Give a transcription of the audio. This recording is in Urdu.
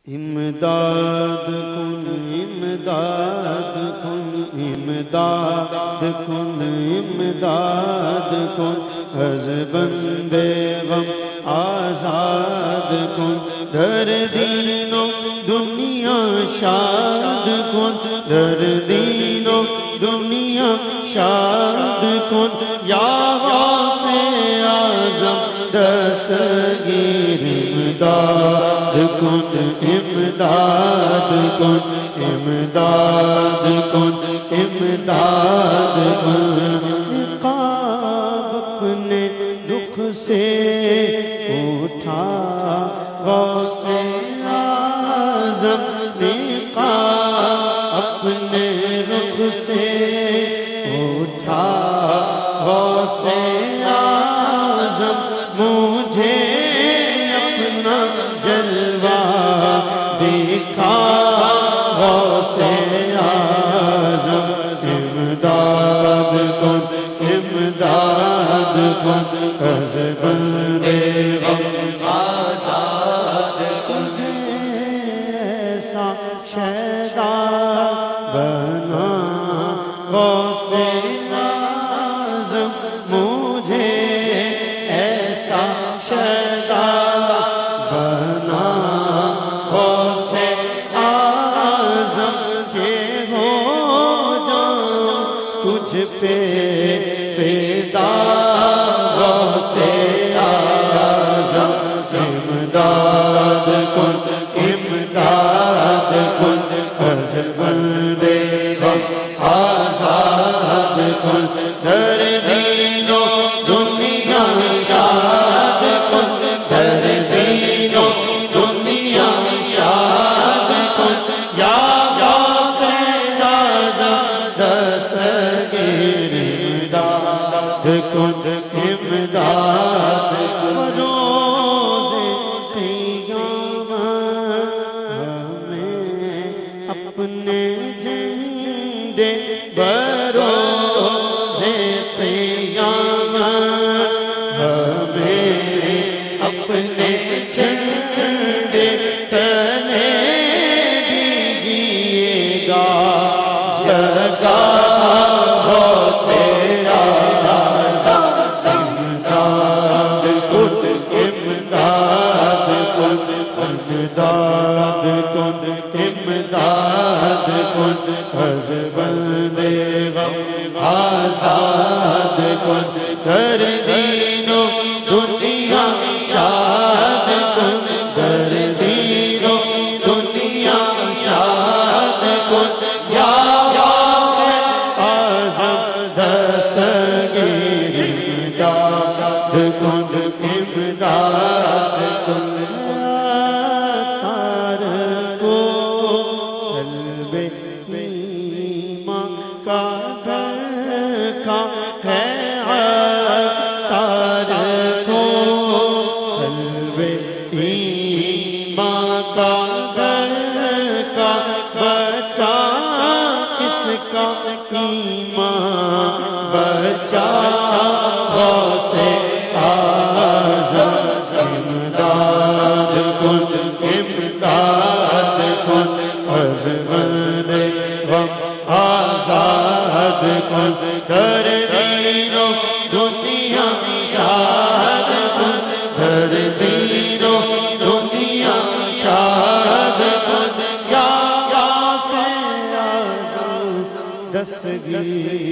امداد کن امداد کن امداد کن امداد کن از بندے غم آزاد کن در دین و دنیا شاد کن در دین و دنیا شاد کن یا غوث اعظم دستگیر امداد کن امداد کن امداد کن امداد کن نقاب اپنے رخ سے اٹھا غوث اعظم نقاب اپنے رخ سے اٹھا غوث اعظم مجھے اپنا جلوہ دکھا غوث اعظم امداد کن امداد کن از بندے غم آزاد کن ایسا شیدا بنا غوث اعظم مجھے ایسا شیدا بنا غوث اعظم کہ ہو جاؤں تجھ پہ فدا غوث اعظم امداد کن امداد کن از بندے غم آزاد کن در دین و دنیا شاد کن در دین و دنیا شاد کن یا غوث اعظم دستگیر امداد کن امداد کن روز قیامت ہمیں اپنے جھنڈے بروز قیامت ہمیں اپنے جھنڈے تلے دیجیے گا جگہ غوث اعظم امداد کن امداد کن امداد کن امداد کن از بندے غم آزاد کن در دین و دنیا شاد کن در دین و دنیا شاد کن یا غوث اعظم دستگیر امداد کن امداد کن تارکو سلب ایمان کا دھڑکا ہے تارکو سلب ایمان کا دھڑکا بچا کس کا ایمان بچا غوث اعظم امداد کن امداد کن از بندے غم آزاد کن در دین و دنیا شاد کن در دین و دنیا شاد کن یا غوث اعظم دستگیر